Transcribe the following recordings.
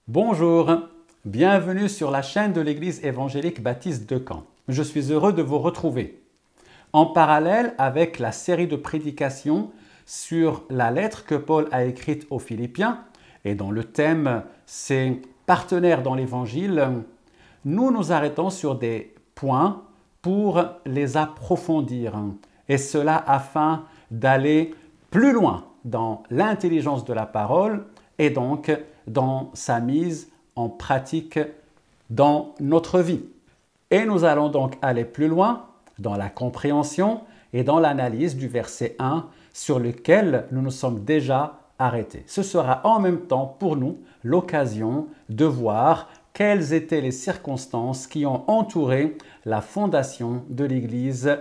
Bonjour, bienvenue sur la chaîne de l'Église évangélique baptiste de Caen. Je suis heureux de vous retrouver. En parallèle avec la série de prédications sur la lettre que Paul a écrite aux Philippiens, et dont le thème c'est « Partenaires dans l'Évangile », nous nous arrêtons sur des points pour les approfondir, et cela afin d'aller plus loin dans l'intelligence de la parole et donc dans sa mise en pratique dans notre vie. Et nous allons donc aller plus loin dans la compréhension et dans l'analyse du verset 1 sur lequel nous nous sommes déjà arrêtés. Ce sera en même temps pour nous l'occasion de voir quelles étaient les circonstances qui ont entouré la fondation de l'Église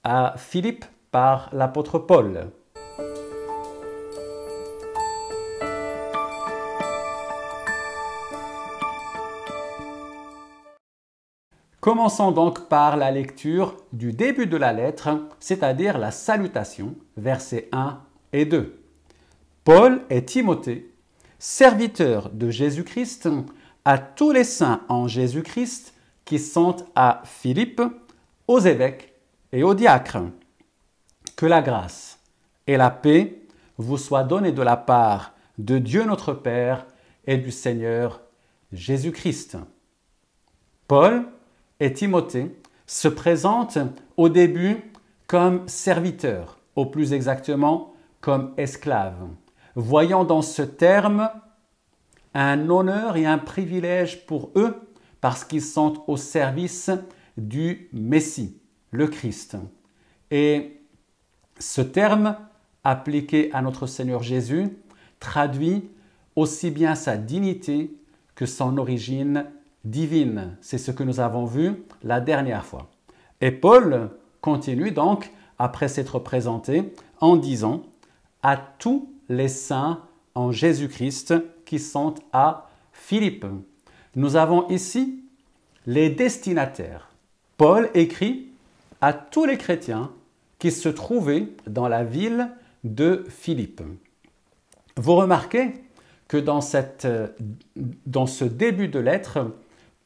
à Philippe par l'apôtre Paul. Commençons donc par la lecture du début de la lettre, c'est-à-dire la salutation, versets 1 et 2. Paul et Timothée, serviteurs de Jésus-Christ, à tous les saints en Jésus-Christ qui sont à Philippe, aux évêques et aux diacres. Que la grâce et la paix vous soient données de la part de Dieu notre Père et du Seigneur Jésus-Christ. Paul et Timothée se présentent au début comme serviteurs, ou plus exactement comme esclaves, voyant dans ce terme un honneur et un privilège pour eux parce qu'ils sont au service du Messie, le Christ. Et ce terme, appliqué à notre Seigneur Jésus, traduit aussi bien sa dignité que son origine divine. C'est ce que nous avons vu la dernière fois. Et Paul continue donc, après s'être présenté, en disant « à tous les saints en Jésus-Christ qui sont à Philippe ». Nous avons ici les destinataires. Paul écrit à tous les chrétiens qui se trouvaient dans la ville de Philippe. Vous remarquez que dans ce début de lettre,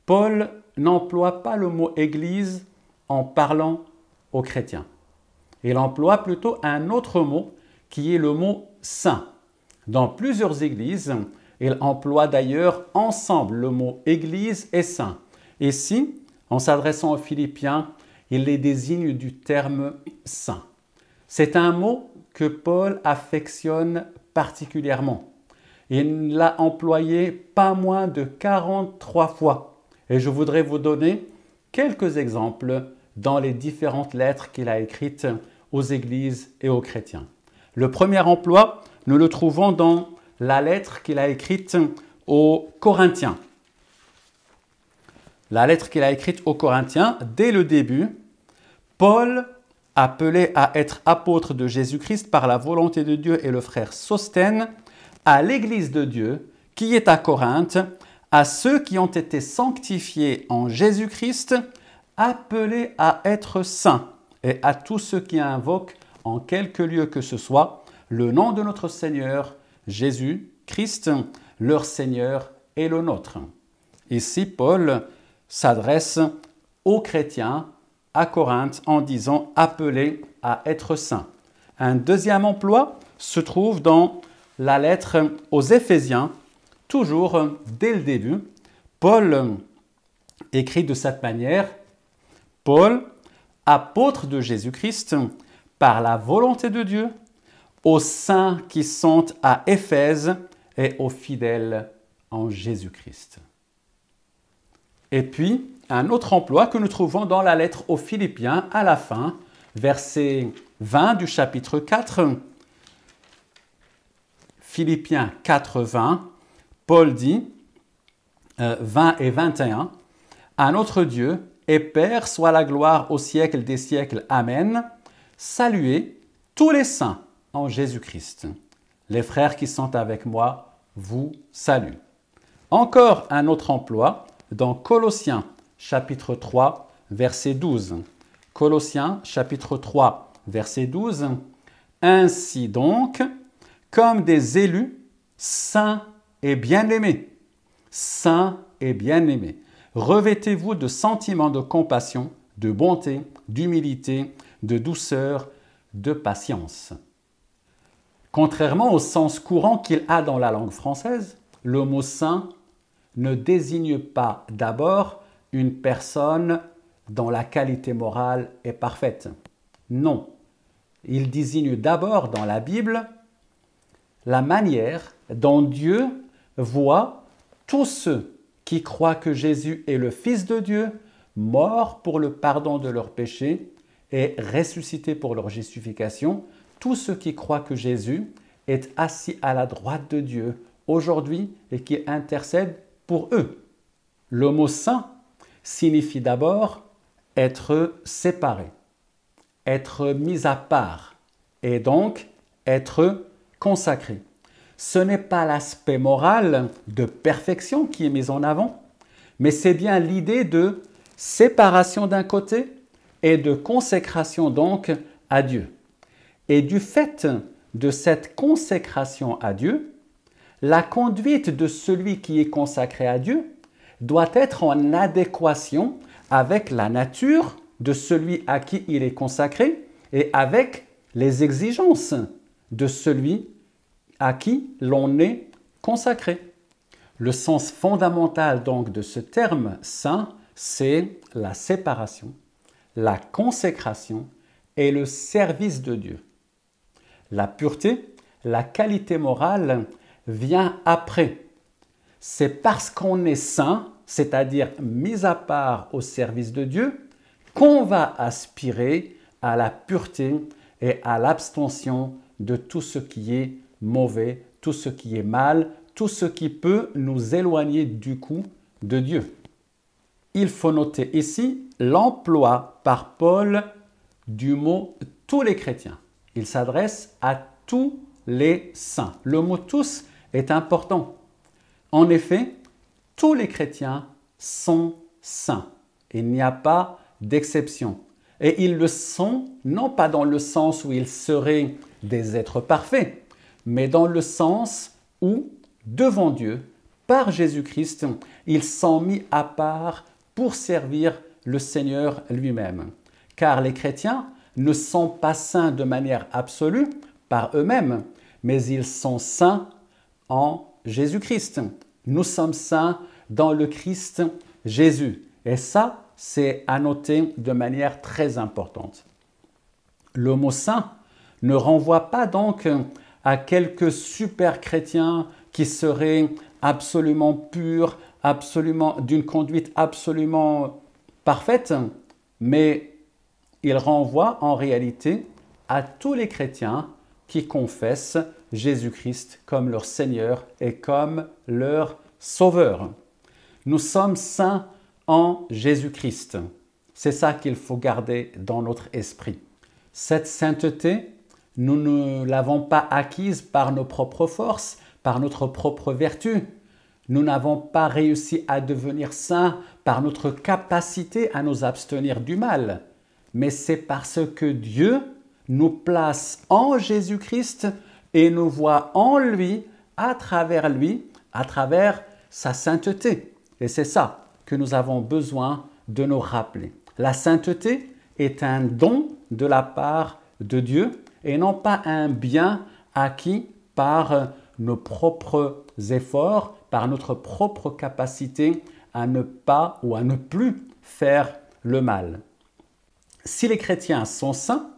Paul n'emploie pas le mot « église » en parlant aux chrétiens. Il emploie plutôt un autre mot qui est le mot « saint ». Dans plusieurs églises, il emploie d'ailleurs ensemble le mot « église » et « saint ». Ici, en s'adressant aux Philippiens, il les désigne du terme « saint ». C'est un mot que Paul affectionne particulièrement. Il l'a employé pas moins de 43 fois. Et je voudrais vous donner quelques exemples dans les différentes lettres qu'il a écrites aux églises et aux chrétiens. Le premier emploi, nous le trouvons dans la lettre qu'il a écrite aux Corinthiens. La lettre qu'il a écrite aux Corinthiens, dès le début, Paul, appelé à être apôtre de Jésus-Christ par la volonté de Dieu, et le frère Sosthène, à l'église de Dieu qui est à Corinthe, à ceux qui ont été sanctifiés en Jésus-Christ, appelés à être saints, et à tous ceux qui invoquent en quelque lieu que ce soit le nom de notre Seigneur Jésus-Christ, leur Seigneur et le nôtre. Ici, Paul s'adresse aux chrétiens à Corinthe en disant « appelés à être saints ». Un deuxième emploi se trouve dans la lettre aux Éphésiens. Toujours dès le début, Paul écrit de cette manière « Paul, apôtre de Jésus-Christ, par la volonté de Dieu, aux saints qui sont à Éphèse et aux fidèles en Jésus-Christ. » Et puis, un autre emploi que nous trouvons dans la lettre aux Philippiens à la fin, verset 20 du chapitre 4, Philippiens 4, 20, Paul dit, 20 et 21, « À notre Dieu et Père soit la gloire au siècle des siècles. Amen. Saluez tous les saints en Jésus-Christ. Les frères qui sont avec moi vous saluent. » Encore un autre emploi dans Colossiens chapitre 3, verset 12. Colossiens chapitre 3, verset 12. « Ainsi donc, comme des élus, saints et bien-aimés, saints et bien-aimés. Revêtez-vous de sentiments de compassion, de bonté, d'humilité, de douceur, de patience. Contrairement au sens courant qu'il a dans la langue française, le mot saint ne désigne pas d'abord une personne dont la qualité morale est parfaite. Non, il désigne d'abord dans la Bible la manière dont Dieu voit tous ceux qui croient que Jésus est le Fils de Dieu, mort pour le pardon de leurs péchés et ressuscité pour leur justification, tous ceux qui croient que Jésus est assis à la droite de Dieu aujourd'hui et qui intercède pour eux. Le mot saint signifie d'abord être séparé, être mis à part et donc être consacré. Ce n'est pas l'aspect moral de perfection qui est mis en avant, mais c'est bien l'idée de séparation d'un côté et de consécration donc à Dieu. Et du fait de cette consécration à Dieu, la conduite de celui qui est consacré à Dieu doit être en adéquation avec la nature de celui à qui il est consacré et avec les exigences de celui à qui l'on est consacré. Le sens fondamental donc de ce terme saint, c'est la séparation, la consécration et le service de Dieu. La pureté, la qualité morale vient après. C'est parce qu'on est saint, c'est-à-dire mis à part au service de Dieu, qu'on va aspirer à la pureté et à l'abstention de tout ce qui est mauvais, tout ce qui est mal, tout ce qui peut nous éloigner du coup de Dieu. Il faut noter ici l'emploi par Paul du mot « tous les chrétiens ». Il s'adresse à tous les saints. Le mot « tous » est important. En effet, tous les chrétiens sont saints. Il n'y a pas d'exception. Et ils le sont, non pas dans le sens où ils seraient des êtres parfaits, mais dans le sens où, devant Dieu, par Jésus-Christ, ils sont mis à part pour servir le Seigneur lui-même. Car les chrétiens ne sont pas saints de manière absolue par eux-mêmes, mais ils sont saints en Jésus-Christ. Nous sommes saints dans le Christ Jésus. Et ça, c'est à noter de manière très importante. Le mot saint ne renvoie pas donc à quelques super chrétiens qui seraient absolument purs, absolument d'une conduite absolument parfaite, mais il renvoie en réalité à tous les chrétiens qui confessent Jésus-Christ comme leur Seigneur et comme leur Sauveur. Nous sommes saints en Jésus-Christ. C'est ça qu'il faut garder dans notre esprit. Cette sainteté, nous ne l'avons pas acquise par nos propres forces, par notre propre vertu. Nous n'avons pas réussi à devenir saints par notre capacité à nous abstenir du mal. Mais c'est parce que Dieu nous place en Jésus-Christ et nous voit en lui, à travers sa sainteté. Et c'est ça que nous avons besoin de nous rappeler. La sainteté est un don de la part de Dieu et non pas un bien acquis par nos propres efforts, par notre propre capacité à ne pas ou à ne plus faire le mal. Si les chrétiens sont saints,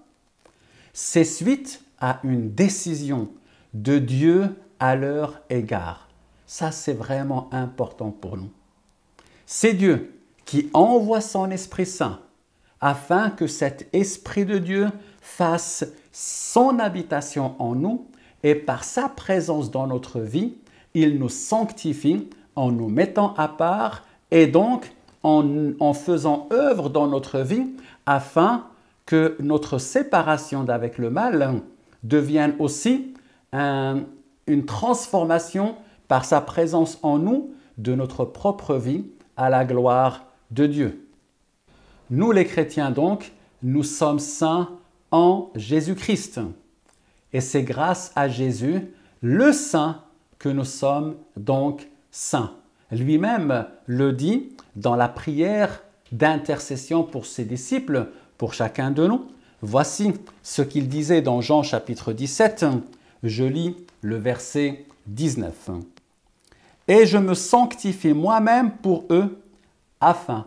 c'est suite à une décision de Dieu à leur égard. Ça, c'est vraiment important pour nous. C'est Dieu qui envoie son Esprit Saint afin que cet Esprit de Dieu fasse son habitation en nous et par sa présence dans notre vie, il nous sanctifie en nous mettant à part et donc en faisant œuvre dans notre vie afin que notre séparation d'avec le mal devienne aussi une transformation par sa présence en nous de notre propre vie à la gloire de Dieu. Nous les chrétiens donc, nous sommes saints en Jésus-Christ. Et c'est grâce à Jésus, le Saint, que nous sommes donc saints. lui-même le dit dans la prière d'intercession pour ses disciples, pour chacun de nous. Voici ce qu'il disait dans Jean chapitre 17. Je lis le verset 19. « Et je me sanctifie moi-même pour eux, afin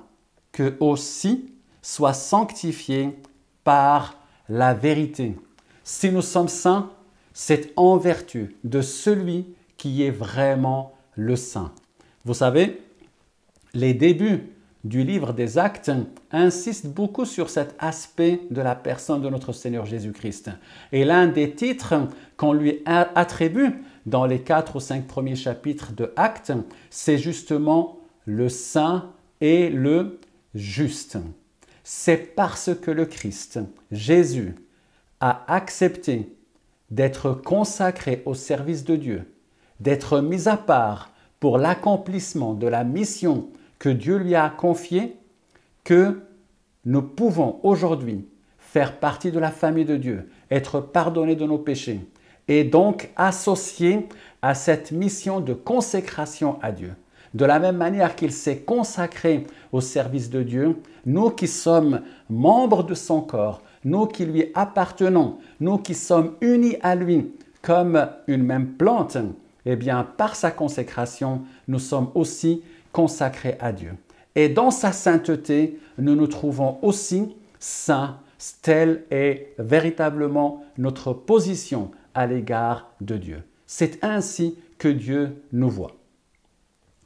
qu'eux aussi soient sanctifiés par la vérité. » Si nous sommes saints, c'est en vertu de celui qui est vraiment le saint. Vous savez, les débuts du livre des Actes insistent beaucoup sur cet aspect de la personne de notre Seigneur Jésus-Christ. Et l'un des titres qu'on lui attribue dans les 4 ou 5 premiers chapitres de Actes, c'est justement le saint et le juste. C'est parce que le Christ, Jésus, a accepté d'être consacré au service de Dieu, d'être mis à part pour l'accomplissement de la mission que Dieu lui a confiée, que nous pouvons aujourd'hui faire partie de la famille de Dieu, être pardonnés de nos péchés et donc associés à cette mission de consécration à Dieu. De la même manière qu'il s'est consacré au service de Dieu, nous qui sommes membres de son corps, nous qui lui appartenons, nous qui sommes unis à lui comme une même plante, eh bien, par sa consécration, nous sommes aussi consacrés à Dieu. Et dans sa sainteté, nous nous trouvons aussi saints. Telle est véritablement notre position à l'égard de Dieu. C'est ainsi que Dieu nous voit.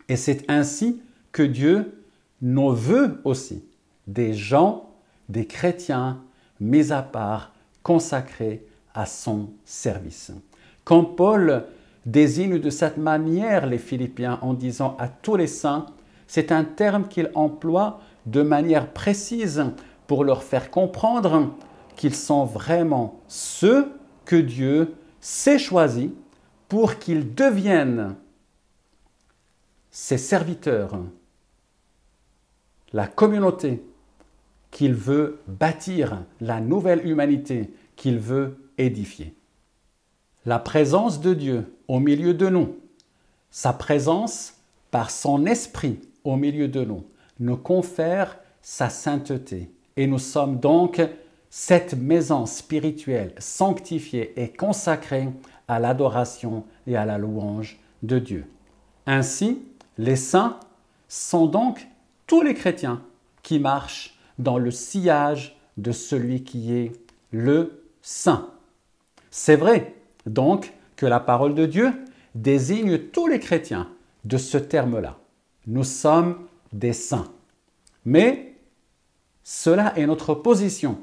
Et c'est ainsi que Dieu nous veut aussi des gens, des chrétiens mis à part, consacrés à son service. Quand Paul désigne de cette manière les Philippiens en disant à tous les saints, c'est un terme qu'il emploie de manière précise pour leur faire comprendre qu'ils sont vraiment ceux que Dieu s'est choisis pour qu'ils deviennent ses serviteurs, la communauté qu'il veut bâtir, la nouvelle humanité qu'il veut édifier. La présence de Dieu au milieu de nous, sa présence par son esprit au milieu de nous, nous confère sa sainteté. Et nous sommes donc cette maison spirituelle sanctifiée et consacrée à l'adoration et à la louange de Dieu. Ainsi, les saints sont donc tous les chrétiens qui marchent dans le sillage de celui qui est le saint. C'est vrai donc que la parole de Dieu désigne tous les chrétiens de ce terme-là. Nous sommes des saints. Mais cela est notre position.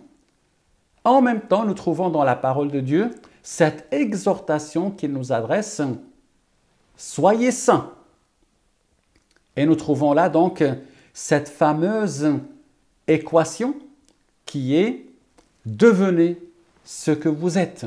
En même temps, nous trouvons dans la parole de Dieu cette exhortation qu'il nous adresse « Soyez saints ». Et nous trouvons là donc cette fameuse équation qui est « Devenez ce que vous êtes ».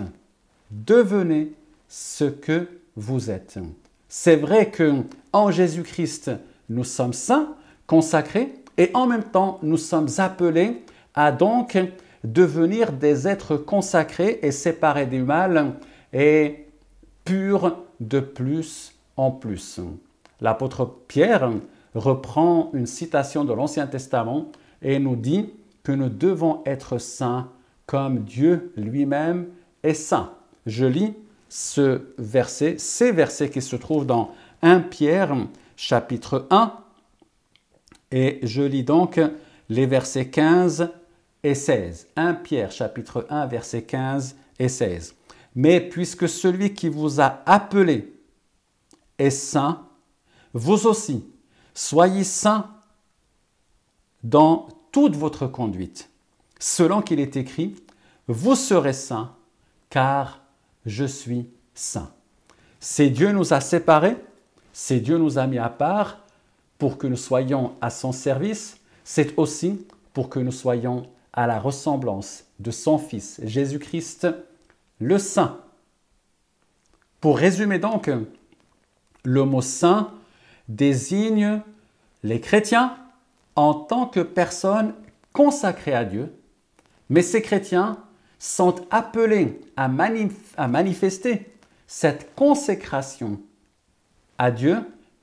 Devenez ce que vous êtes. C'est vrai qu'en Jésus-Christ, nous sommes saints, consacrés, et en même temps, nous sommes appelés à donc devenir des êtres consacrés et séparés du mal et purs de plus en plus. L'apôtre Pierre reprend une citation de l'Ancien Testament et nous dit que nous devons être saints comme Dieu lui-même est saint. Je lis ces versets qui se trouvent dans 1 Pierre chapitre 1 et je lis donc les versets 15 et 16. 1 Pierre chapitre 1 versets 15 et 16. Mais puisque celui qui vous a appelé est saint, vous aussi soyez saints dans toute votre conduite, selon qu'il est écrit, vous serez saints, car je suis saint. C'est Dieu nous a séparés, c'est Dieu nous a mis à part pour que nous soyons à son service, c'est aussi pour que nous soyons à la ressemblance de son Fils, Jésus-Christ, le Saint. Pour résumer donc, le mot saint désigne les chrétiens en tant que personnes consacrées à Dieu, mais ces chrétiens sont appelés à manifester cette consécration à Dieu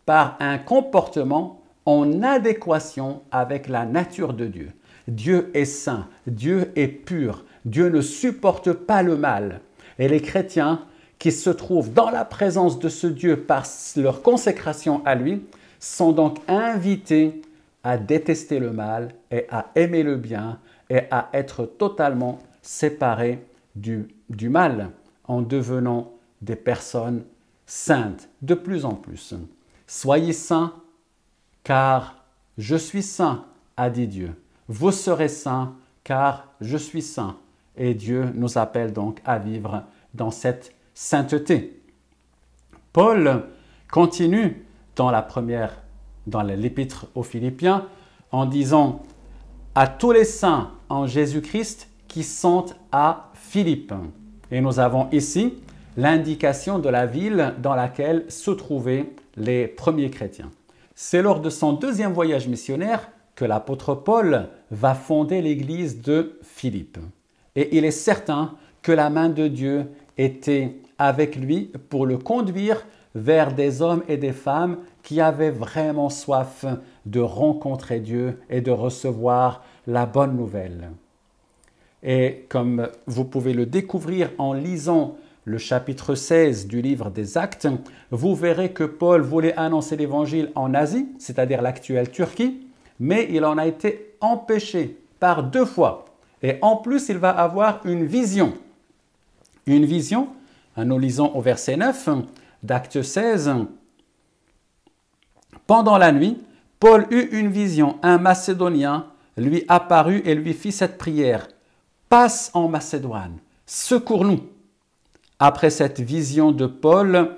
par un comportement en adéquation avec la nature de Dieu. Dieu est saint, Dieu est pur, Dieu ne supporte pas le mal. Et les chrétiens qui se trouvent dans la présence de ce Dieu par leur consécration à lui sont donc invités à détester le mal et à aimer le bien et à être totalement séparés du mal en devenant des personnes saintes de plus en plus. Soyez saints car je suis saint, a dit Dieu. Vous serez saints car je suis saint. Et Dieu nous appelle donc à vivre dans cette sainteté. Paul continue dans l'épître aux Philippiens en disant à tous les saints en Jésus-Christ qui sont à Philippe. Et nous avons ici l'indication de la ville dans laquelle se trouvaient les premiers chrétiens. C'est lors de son deuxième voyage missionnaire que l'apôtre Paul va fonder l'église de Philippe. Et il est certain que la main de Dieu était avec lui pour le conduire vers des hommes et des femmes qui avaient vraiment soif de rencontrer Dieu et de recevoir la bonne nouvelle. Et comme vous pouvez le découvrir en lisant le chapitre 16 du livre des Actes, vous verrez que Paul voulait annoncer l'évangile en Asie, c'est-à-dire l'actuelle Turquie, mais il en a été empêché par 2 fois. Et en plus, il va avoir une vision. Une vision, nous lisons au verset 9 d'Actes 16. Pendant la nuit, Paul eut une vision. Un Macédonien lui apparut et lui fit cette prière. « Passe en Macédoine, secours-nous » Après cette vision de Paul,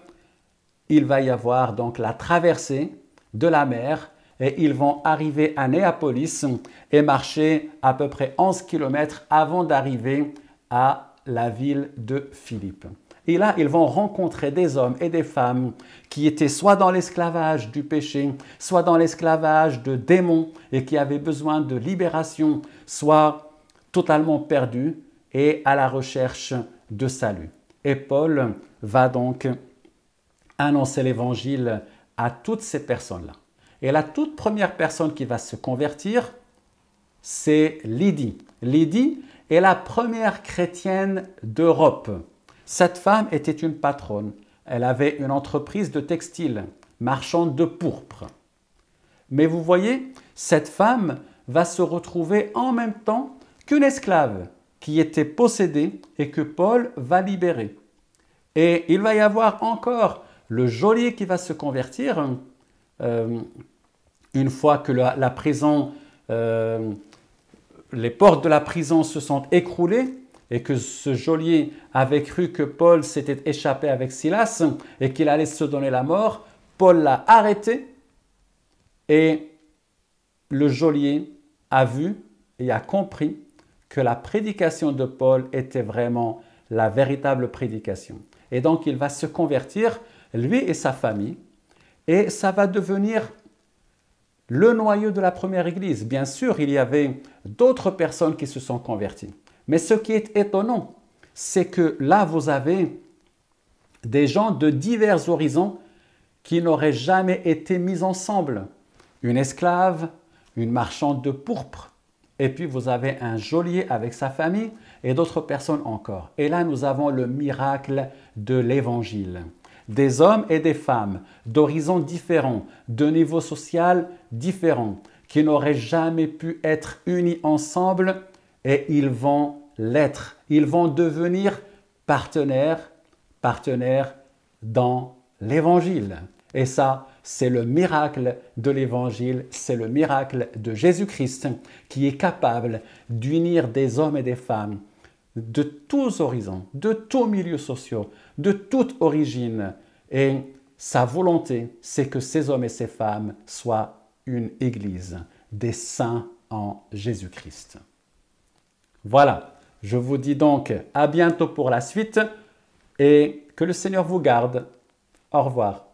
il va y avoir donc la traversée de la mer et ils vont arriver à Néapolis et marcher à peu près 11 km avant d'arriver à la ville de Philippe. Et là, ils vont rencontrer des hommes et des femmes qui étaient soit dans l'esclavage du péché, soit dans l'esclavage de démons et qui avaient besoin de libération, soit totalement perdus et à la recherche de salut. Et Paul va donc annoncer l'évangile à toutes ces personnes-là. Et la toute première personne qui va se convertir, c'est Lydie. Lydie est la première chrétienne d'Europe. Cette femme était une patronne. Elle avait une entreprise de textile, marchande de pourpre. Mais vous voyez, cette femme va se retrouver en même temps qu'une esclave qui était possédée et que Paul va libérer. Et il va y avoir encore le geôlier qui va se convertir une fois que la prison, les portes de la prison se sont écroulées et que ce geôlier avait cru que Paul s'était échappé avec Silas et qu'il allait se donner la mort. Paul l'a arrêté et le geôlier a vu et a compris que la prédication de Paul était vraiment la véritable prédication. Et donc, il va se convertir, lui et sa famille, et ça va devenir le noyau de la première église. Bien sûr, il y avait d'autres personnes qui se sont converties. Mais ce qui est étonnant, c'est que là, vous avez des gens de divers horizons qui n'auraient jamais été mis ensemble. Une esclave, une marchande de pourpre, et puis vous avez un geôlier avec sa famille et d'autres personnes encore. Et là, nous avons le miracle de l'Évangile. Des hommes et des femmes d'horizons différents, de niveaux sociaux différents, qui n'auraient jamais pu être unis ensemble et ils vont l'être. Ils vont devenir partenaires dans l'Évangile. Et ça, c'est le miracle de l'Évangile, c'est le miracle de Jésus-Christ qui est capable d'unir des hommes et des femmes de tous horizons, de tous milieux sociaux, de toute origine. Et sa volonté, c'est que ces hommes et ces femmes soient une église, des saints en Jésus-Christ. Voilà, je vous dis donc à bientôt pour la suite et que le Seigneur vous garde. Au revoir.